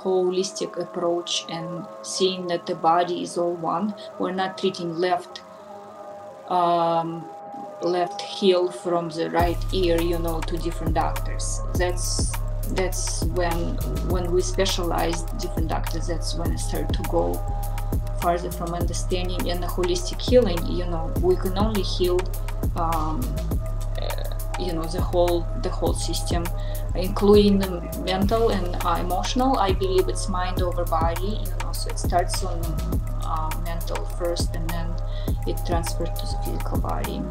holistic approach and seeing that the body is all one. We're not treating left heel from the right ear, to different doctors. That's when we specialize different doctors. That's when I start to go farther from understanding. And the holistic healing, we can only heal the whole system, including the mental and emotional. I believe it's mind over body, so it starts on mental first, and then it transfers to the physical body.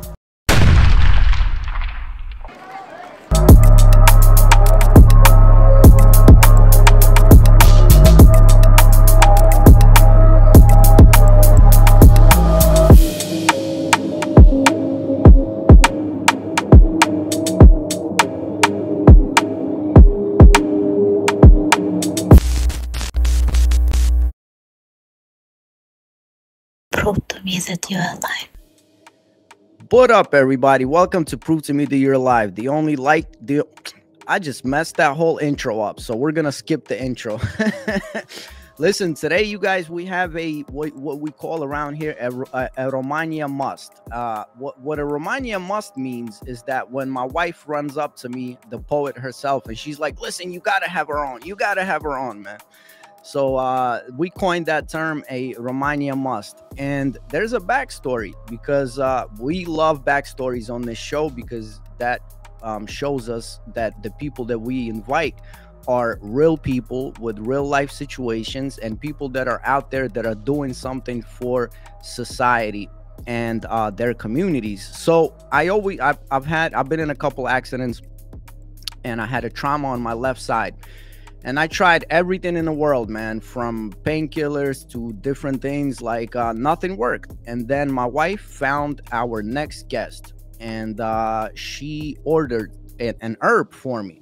Prove to me that you're alive. What up, everybody? Welcome to Prove to Me That You're Alive. I just messed that whole intro up, so we're gonna skip the intro. Listen, today, you guys, we have what we call around here a Romaniya must. What a Romaniya must means is that when my wife runs up to me, the poet herself, and she's like, "Listen, you gotta have her on. You gotta have her on, man." So we coined that term, a Romaniya must. And there's a backstory, because we love backstories on this show, because that shows us that the people that we invite are real people with real life situations, and people that are out there that are doing something for society and their communities. So I've been in a couple accidents, and I had a trauma on my left side. And I tried everything in the world, man, from painkillers to different things, like nothing worked. And then my wife found our next guest, and she ordered an herb for me.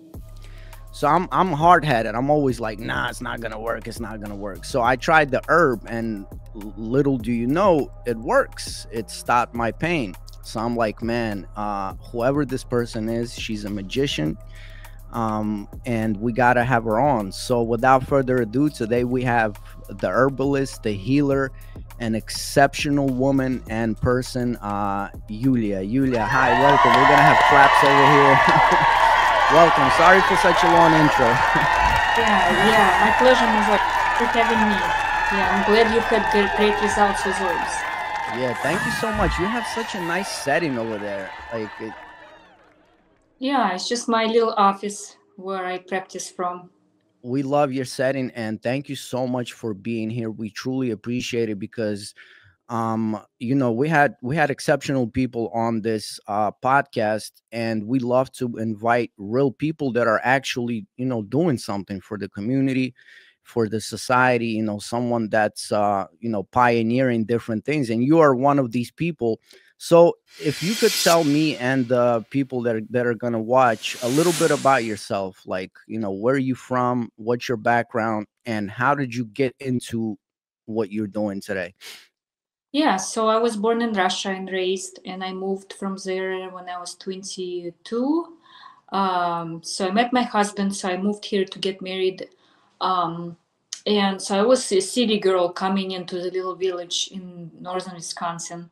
So I'm hard-headed. I'm always like, nah, it's not gonna work. It's not gonna work. So I tried the herb, and little do you know, it works. It stopped my pain. So I'm like, man, whoever this person is, she's a magician. And we gotta have her on. So without further ado, today we have the herbalist, the healer, an exceptional woman and person, Yulia. Hi, welcome. We're gonna have claps over here. Welcome. Sorry for such a long intro. Yeah, my pleasure, Nazar, for having me. Yeah, I'm glad you had great results with herbs. Yeah, thank you so much. You have such a nice setting over there. Yeah, it's just my little office where I practice from. We love your setting, and thank you so much for being here. We truly appreciate it, because we had exceptional people on this podcast, and we love to invite real people that are actually doing something for the community, for the society, someone that's pioneering different things, and you are one of these people. So if you could tell me and the people that are going to watch a little bit about yourself, like, where are you from, what's your background, and how did you get into what you're doing today? Yeah, so I was born in Russia and raised, and I moved from there when I was 22. So I met my husband, so I moved here to get married. And so I was a city girl coming into the little village in northern Wisconsin.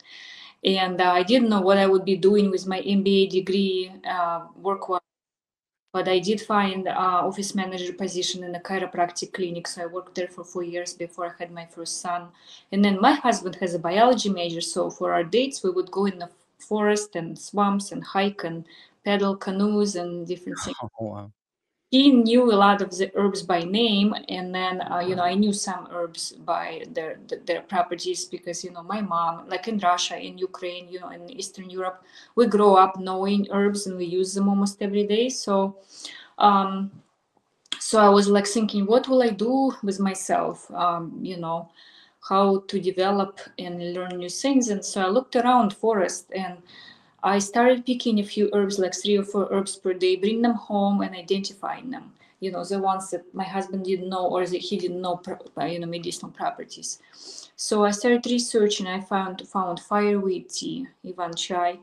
And I didn't know what I would be doing with my MBA degree work-wise. But I did find office manager position in a chiropractic clinic. So I worked there for 4 years before I had my first son. And then my husband has a biology major. So for our dates, we would go in the forest and swamps and hike and paddle canoes and different things. Oh, wow. He knew a lot of the herbs by name, and then I knew some herbs by their properties, because my mom, like in Russia, in Ukraine, in Eastern Europe, we grow up knowing herbs and we use them almost every day. So I was like thinking, what will I do with myself? How to develop and learn new things. And so I looked around forest, and I started picking a few herbs, like 3 or 4 herbs per day, bring them home and identifying them. The ones that my husband didn't know, or that he didn't know, medicinal properties. So I started researching. I found fireweed tea, Ivan chai,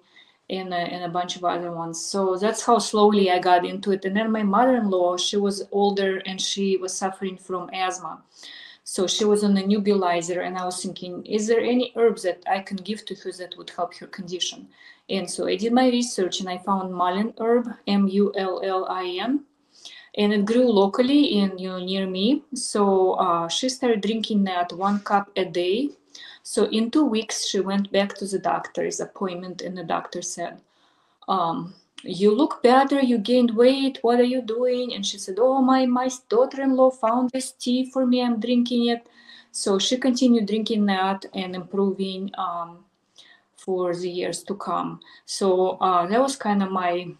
and a bunch of other ones. So that's how slowly I got into it. And then my mother-in-law, she was older and she was suffering from asthma. So she was on a nebulizer, and I was thinking, is there any herbs that I can give to her that would help her condition? And so I did my research and I found mullein herb, Mullin, and it grew locally in near me. So she started drinking that 1 cup a day. So in 2 weeks, she went back to the doctor's appointment, and the doctor said, "You look better. You gained weight. What are you doing?" And she said, "Oh, my daughter-in-law found this tea for me. I'm drinking it." So she continued drinking that and improving for the years to come. So that was kind of my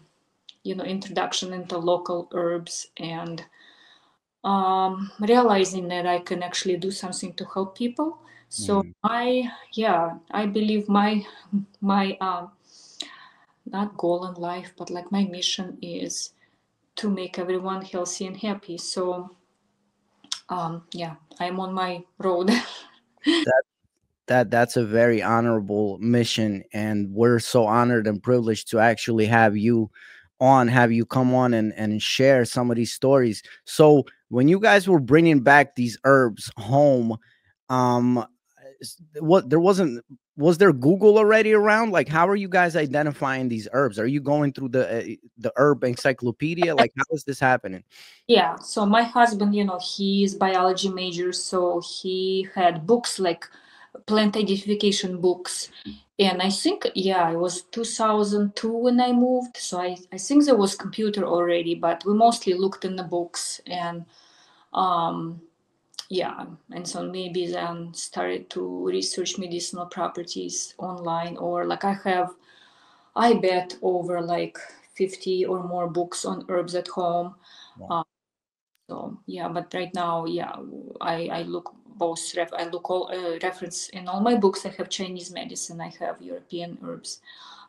introduction into local herbs and realizing that I can actually do something to help people. So I believe my not goal in life, but like my mission is to make everyone healthy and happy. So I'm on my road. That's a very honorable mission, and we're so honored and privileged to actually have you come on and share some of these stories. So when you guys were bringing back these herbs home, um what there wasn't was there Google already around? Like, how are you guys identifying these herbs? Are you going through the herb encyclopedia? Like, how is this happening? Yeah, so my husband, he's biology major, so he had books like plant identification books. And I think, yeah, it was 2002 when I moved. So I think there was computer already, but we mostly looked in the books and um, yeah, and so maybe then started to research medicinal properties online, or like I bet over like 50 or more books on herbs at home. Wow. So yeah, but right now, yeah, I look both. I look all reference in all my books. I have Chinese medicine. I have European herbs,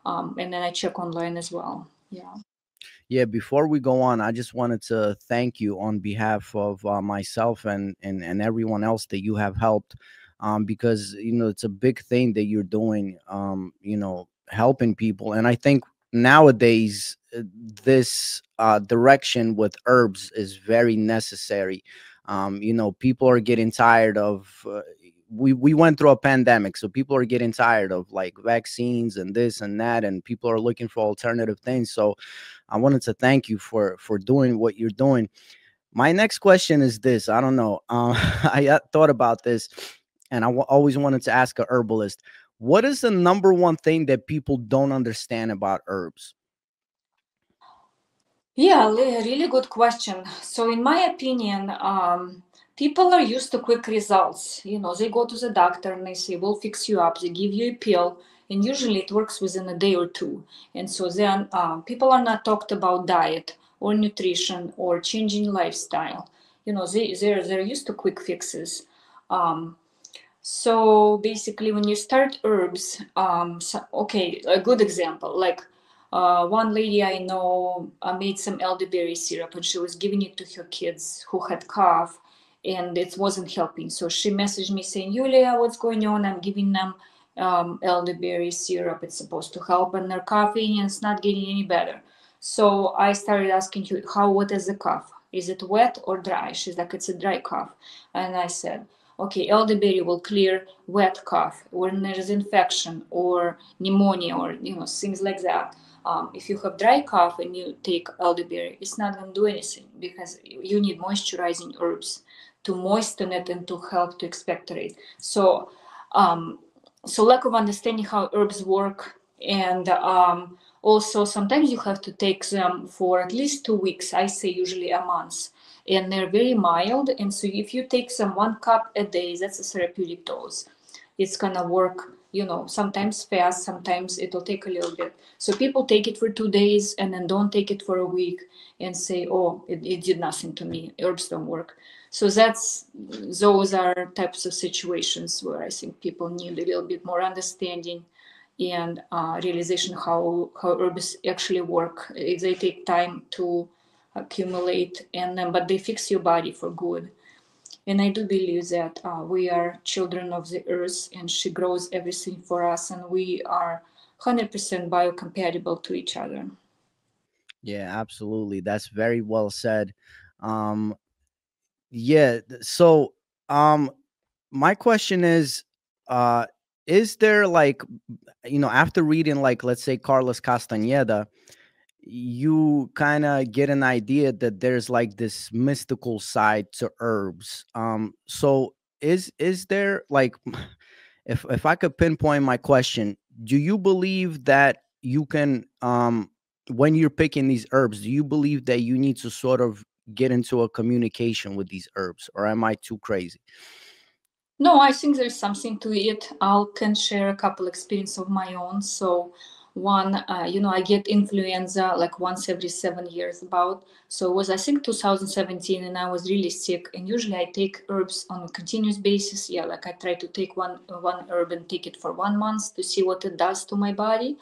and then I check online as well. Yeah. Yeah, before we go on, I just wanted to thank you on behalf of myself and everyone else that you have helped, because it's a big thing that you're doing, helping people. And I think nowadays this direction with herbs is very necessary. People are getting tired of. We went through a pandemic, so people are getting tired of like vaccines and this and that, and people are looking for alternative things. So I wanted to thank you for doing what you're doing. My next question is this. I don't know. I thought about this, and always wanted to ask a herbalist. What is the number one thing that people don't understand about herbs? Yeah, really good question. So, in my opinion, people are used to quick results. They go to the doctor and they say, "We'll fix you up." They give you a pill, and usually it works within a day or two. And so then people are not talked about diet or nutrition or changing lifestyle. They're used to quick fixes. Um, so basically, when you start herbs, okay, a good example, like one lady I know made some elderberry syrup and she was giving it to her kids who had cough and it wasn't helping. So she messaged me saying, "Yulia, what's going on? I'm giving them elderberry syrup. It's supposed to help and they're coughing and it's not getting any better." So I started asking her, what is the cough? Is it wet or dry? She's like, "It's a dry cough." And I said, "Okay, elderberry will clear wet cough when there's infection or pneumonia or things like that. If you have dry cough and you take elderberry, it's not going to do anything because you need moisturizing herbs to moisten it and to help to expectorate." So, um, lack of understanding how herbs work, and also sometimes you have to take them for at least 2 weeks. I say usually a month, and they're very mild. And so if you take some 1 cup a day, that's a therapeutic dose. It's gonna work, sometimes fast, sometimes it'll take a little bit. So people take it for 2 days and then don't take it for a week and say, "Oh, it did nothing to me. Herbs don't work." So those are types of situations where I think people need a little bit more understanding and realization how herbs actually work. They take time to accumulate, and then but they fix your body for good. And I do believe that we are children of the earth, and she grows everything for us, and we are 100% biocompatible to each other. Yeah, absolutely. That's very well said. Um, yeah. So, um, my question is there like, after reading, like, let's say Carlos Castaneda, you kind of get an idea that there's like this mystical side to herbs. So is there like, if I could pinpoint my question, do you believe that you can, when you're picking these herbs, do you believe that you need to sort of get into a communication with these herbs, or am I too crazy? No, I think there's something to it. I can share a couple experience of my own. So one, I get influenza like once every 7 years about. So it was, I think, 2017, and I was really sick. And usually I take herbs on a continuous basis. Yeah, like I try to take one herb and take it for 1 month to see what it does to my body.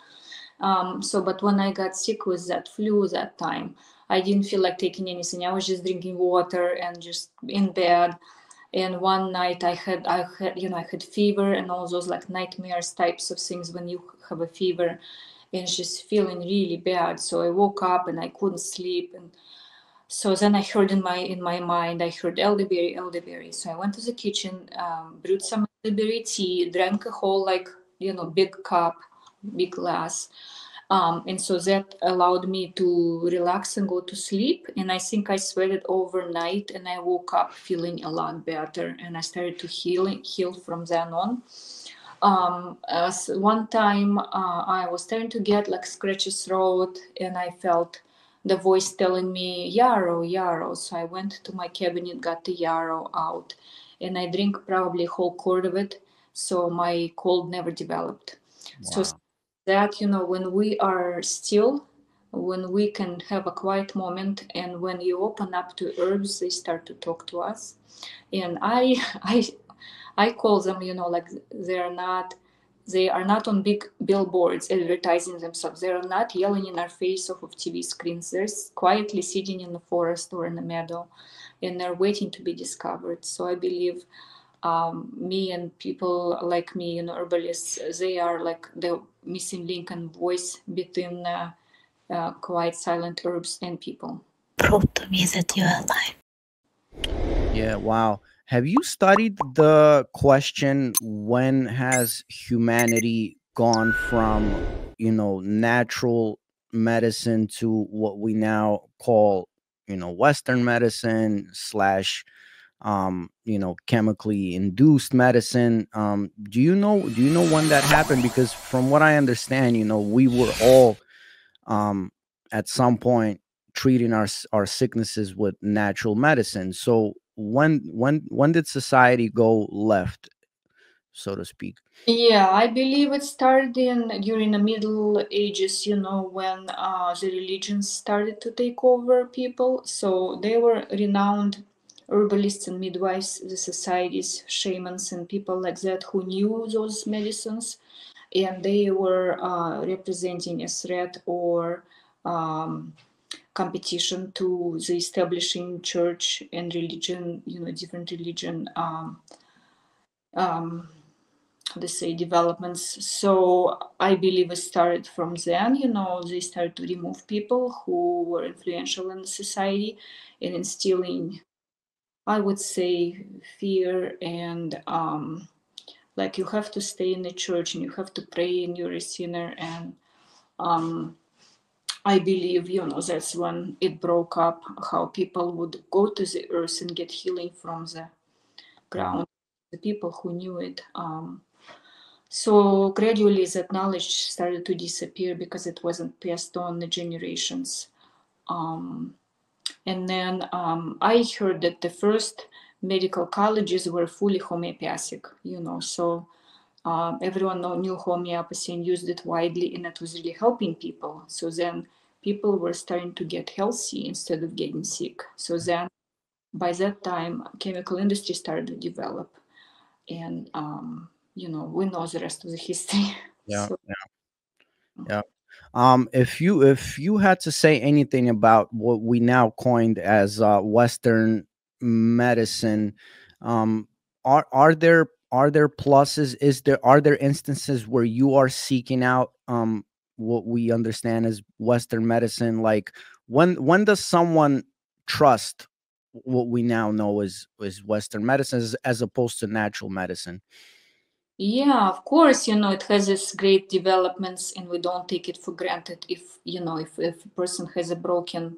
But when I got sick with that flu that time, I didn't feel like taking anything. I was just drinking water and just in bed. And one night I had fever and all those like nightmares types of things when you have a fever, and just feeling really bad. So I woke up and I couldn't sleep, and so then I heard in my mind, I heard elderberry, elderberry. So I went to the kitchen, brewed some elderberry tea, drank a whole like big cup, big glass, and so that allowed me to relax and go to sleep. And I think I sweated overnight, and I woke up feeling a lot better, and I started to heal from then on. As one time I was starting to get like scratchy throat, and I felt the voice telling me yarrow, yarrow. So I went to my cabinet, got the yarrow out, and I drink probably a whole quart of it, so my cold never developed. So Wow. that when we are still, when we can have a quiet moment, and when you open up to herbs, they start to talk to us. And I call them, like they are not on big billboards advertising themselves. They are not yelling in our face off of TV screens. They're quietly sitting in the forest or in the meadow, and they're waiting to be discovered. So I believe me and people like me, herbalists, they are like the missing link and voice between quiet, silent herbs and people. Prove to me that you are alive. Yeah, wow. Have you studied the question, when has humanity gone from, natural medicine to what we now call, Western medicine slash, chemically induced medicine? Do you know when that happened? Because from what I understand, we were all, um, at some point, treating our sicknesses with natural medicine. So when did society go left, so to speak? Yeah, I believe it started during the Middle Ages, when the religions started to take over people. So they were renowned herbalists and midwives, the societies, shamans, and people like that who knew those medicines, and they were representing a threat or um, competition to the establishing church and religion, different religion. Um, let's say developments. So I believe it started from then. They started to remove people who were influential in the society and instilling, I would say, fear and like you have to stay in the church and you have to pray and you're a sinner. And um, I believe, that's when it broke up, how people would go to the earth and get healing from the Mm. ground, the people who knew it. So gradually that knowledge started to disappear because it wasn't passed on the generations. Um, and then I heard that the first medical colleges were fully homeopathic, so everyone knew homeopathy and used it widely, and it was really helping people. So then people were starting to get healthy instead of getting sick. So then by that time, chemical industry started to develop, and we know the rest of the history. Yeah, So yeah. If you had to say anything about what we now coined as Western medicine, um, are there pluses? Are there instances where you are seeking out what we understand as Western medicine? Like, when does someone trust what we now know is Western medicine as opposed to natural medicine? Yeah, of course, it has its great developments, and we don't take it for granted. If a person has a broken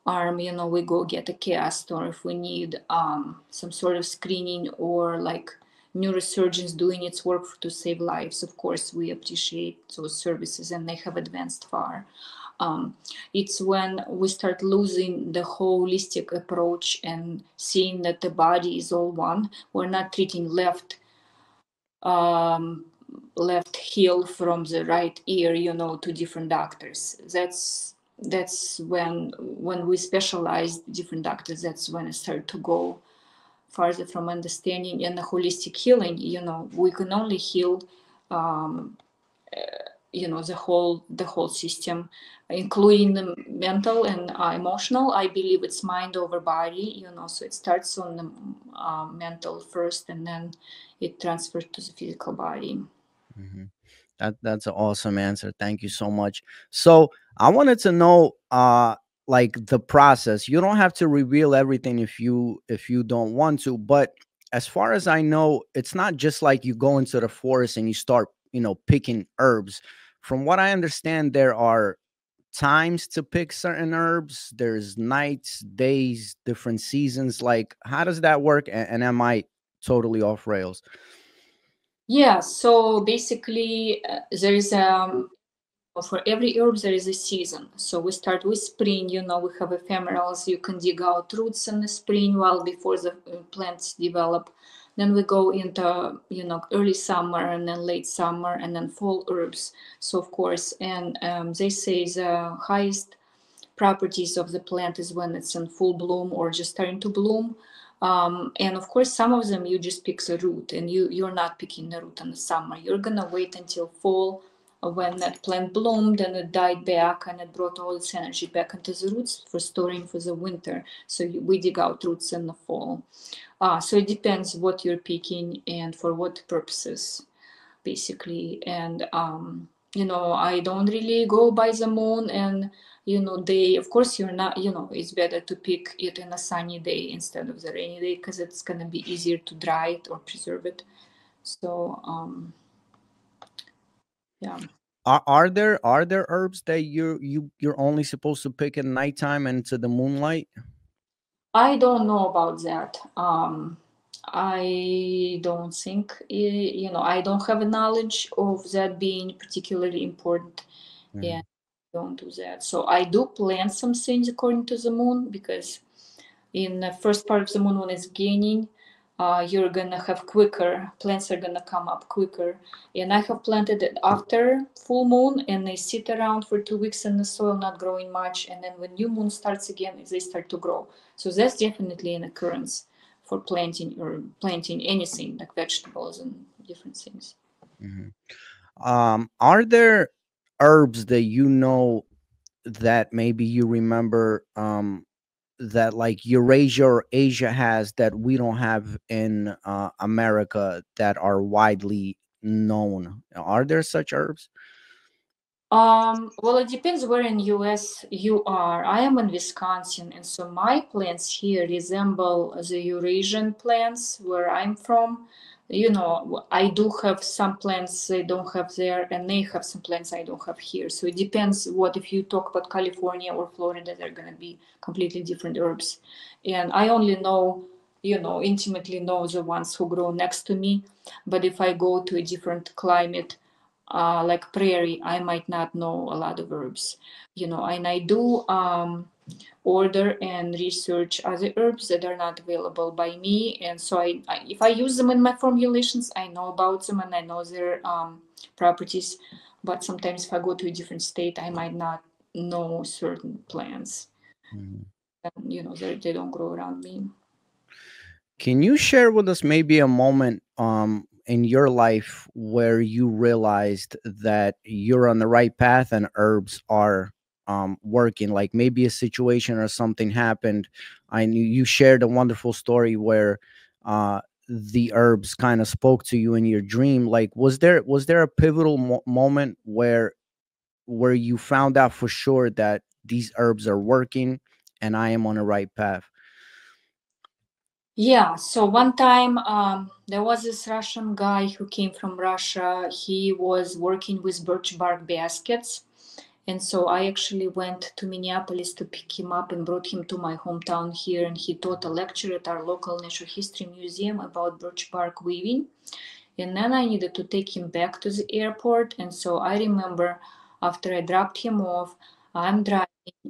arm, we go get a cast, or if we need some sort of screening, or like neurosurgeons doing its work to save lives, of course, we appreciate those services, and they have advanced far. Um, it's when we start losing the holistic approach and seeing that the body is all one. We're not treating um, left heel from the right ear, to different doctors. That's when we specialize different doctors. That's when it started to go farther from understanding and the holistic healing. We can only heal, um, the whole system, including the mental and emotional. I believe it's mind over body. So it starts on the mental first, and then it transfers to the physical body. Mhm. That's an awesome answer. Thank you so much. So I wanted to know, like, the process. You don't have to reveal everything if you don't want to, but as far as I know, it's not just like you go into the forest and you start, picking herbs. From what I understand, there are times to pick certain herbs. There's nights, days, different seasons. Like, how does that work? And am I totally off rails? Yeah, so basically, there is for every herb there is a season. So we start with spring. We have ephemerals. You can dig out roots in the spring, while before the plants develop. Then we go into early summer, and then late summer, and then fall herbs. So of course, and they say the highest properties of the plant is when it's in full bloom or just starting to bloom. And of course, some of them you just pick the root, and you're not picking the root in the summer. You're gonna wait until fall, when that plant bloomed and it died back, and it brought all its energy back into the roots for storing for the winter. So we dig out roots in the fall. So it depends what you're picking and for what purposes, basically. And I don't really go by the moon, and they, of course, you're not, it's better to pick it in a sunny day instead of the rainy day, because it's going to be easier to dry it or preserve it. So yeah. Are there herbs that you're only supposed to pick at nighttime and to the moonlight? I don't know about that. I don't think, I don't have a knowledge of that being particularly important, and Mhm, don't do that. So I do plant some things according to the moon, because in the first part of the moon, when it's gaining, you're gonna have quicker plants are gonna come up quicker. And I have planted it after full moon, and they sit around for 2 weeks in the soil, not growing much, and then when new moon starts again, they start to grow. So that's definitely an occurrence for planting, or planting anything like vegetables and different things. mhm. Are there herbs that that maybe you remember, that like Eurasia or Asia has that we don't have in America, that are widely known? Are there such herbs? Well, it depends where in US you are. I am in Wisconsin, and so my plants here resemble the Eurasian plants where I'm from. I do have some plants they don't have there, and they have some plants I don't have here. So it depends what, if you talk about California or Florida, they're going to be completely different herbs. And I only know, intimately know the ones who grow next to me. But if I go to a different climate, like prairie, I might not know a lot of herbs, and I do order and research other herbs that are not available by me. And so if I use them in my formulations, I know about them and I know their properties. But sometimes if I go to a different state, I might not know certain plants. Mhm. And, they don't grow around me. Can you share with us maybe a moment in your life where you realized that you're on the right path and herbs are working? Like, maybe a situation or something happened. I knew you shared a wonderful story where the herbs kind of spoke to you in your dream, like was there a pivotal moment where you found out for sure that these herbs are working and I am on the right path? Yeah, so one time there was this Russian guy who came from Russia. He was working with birch bark baskets. And so I actually went to Minneapolis to pick him up and brought him to my hometown here. And he taught a lecture at our local natural history museum about birch bark weaving. And then I needed to take him back to the airport. And so I remember after I dropped him off, I'm driving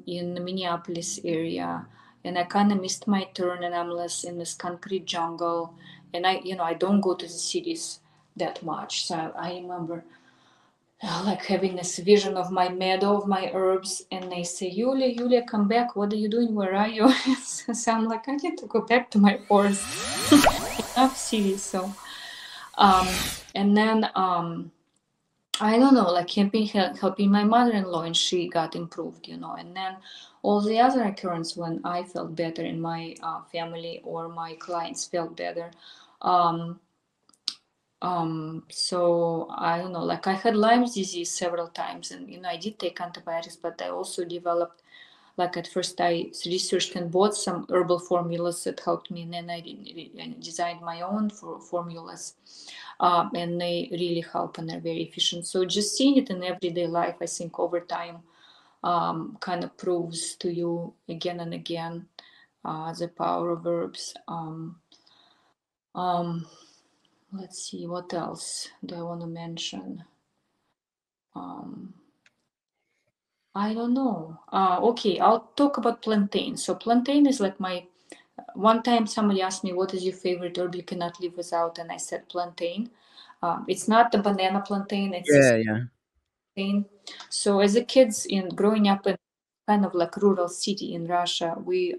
in the Minneapolis area and I kind of missed my turn and I'm less in this concrete jungle. And I don't go to the cities that much. So I remember like having this vision of my meadow, of my herbs, and they say, Yulia, come back. What are you doing? Where are you? So I'm like, I need to go back to my forest. Enough cities. So and then I don't know, like helping my mother-in-law, and she got improved, and then all the other occurrence when I felt better in my family or my clients felt better. So I don't know, like I had Lyme's disease several times, and I did take antibiotics, but I also developed, like at first I researched and bought some herbal formulas that helped me, and then I designed my own formulas, and they really help and they're very efficient. So just seeing it in everyday life, I think over time kind of proves to you again and again the power of herbs. Let's see, what else do I want to mention? I don't know. Okay, I'll talk about plantain. So plantain is like one time somebody asked me, what is your favorite herb you cannot live without? And I said plantain. It's not the banana plantain, it's this Yeah. plantain. So as a kids growing up in kind of like rural city in Russia, we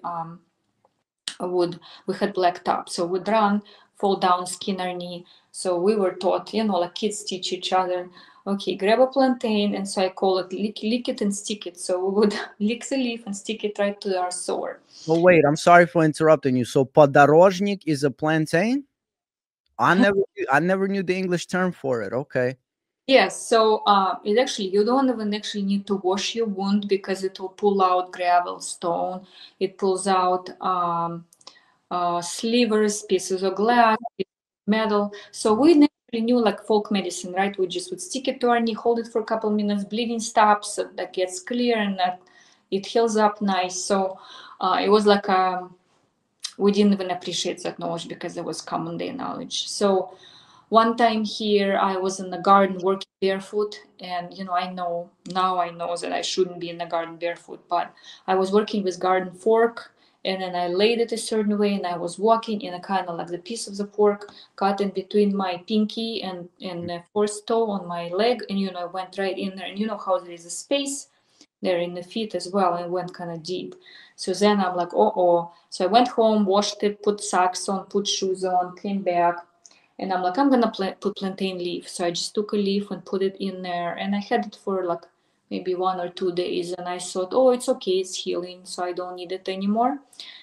had black top, so we'd run, fall down, skin our knee. So we were taught, like kids teach each other, okay, grab a plantain, and so I call it lick it and stick it. So we would lick the leaf and stick it right to our sore. Oh wait, I'm sorry for interrupting you. So podorожник is a plantain? I never knew the English term for it. Okay. Yes, so it actually, you don't even actually need to wash your wound because it will pull out gravel, stone. It pulls out slivers, pieces of glass, metal. So we naturally knew like folk medicine, right? We just would stick it to our knee, hold it for a couple minutes, bleeding stops, that gets clear, and that it heals up nice. So it was like we didn't even appreciate that knowledge because it was common day knowledge. So one time here, I was in the garden working barefoot, and I know that I shouldn't be in the garden barefoot, but I was working with garden fork, and then I laid it a certain way, and I was walking, and a kind of like the piece of the fork cut in between my pinky and the fourth toe on my leg, and I went right in there, and how there is a space there in the feet as well, and went kind of deep. So then I'm like, oh. So I went home, washed it, put socks on, put shoes on, came back, and I'm like, I'm gonna put plantain leaf. So I just took a leaf and put it in there, and I had it for like maybe 1 or 2 days, and I thought, oh, it's okay, it's healing, so I don't need it anymore.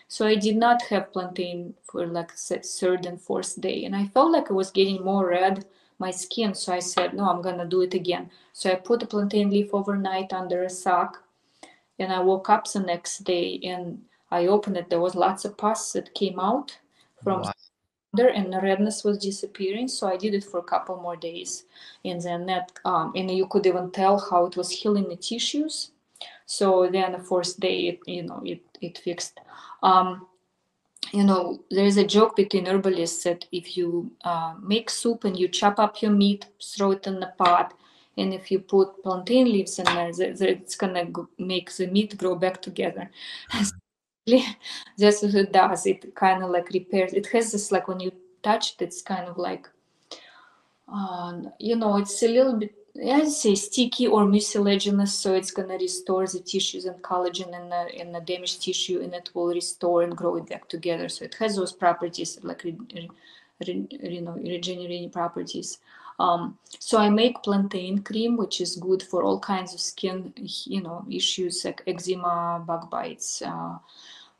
So I did not have plantain for like third and fourth day, and I felt like I was getting more red, my skin. So I said, no, I'm gonna do it again. So I put a plantain leaf overnight under a sock, and I woke up the next day and I opened it. There was lots of pus that came out from Wow. there, and the redness was disappearing. So I did it for a couple more days, and then and you could even tell how it was healing the tissues. So then the fourth day, it fixed. There is a joke between herbalists that if you make soup and you chop up your meat, throw it in the pot, and if you put plantain leaves in there, it's gonna make the meat grow back together. That's what it does. It kind of like repairs. It has this, like when you touch it, it's kind of like, it's a little bit, I'd say sticky or mucilaginous, so it's gonna restore the tissues and collagen in the damaged tissue, and it will restore and grow it back together. So it has those properties, like regenerating properties. So I make plantain cream, which is good for all kinds of skin, issues like eczema, bug bites,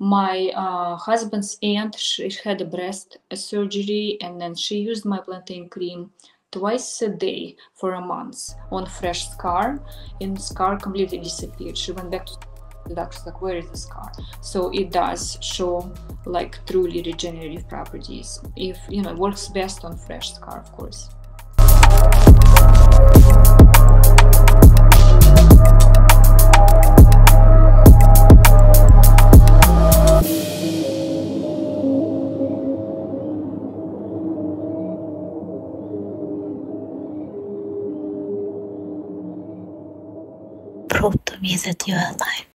My husband's aunt, she had a breast surgery, and then she used my plantain cream twice a day for a month on fresh scar, and scar completely disappeared. She went back to the doctor's like, where is the scar? So it does show like truly regenerative properties. If it works best on fresh scar, of course. Prove to me that you are alive.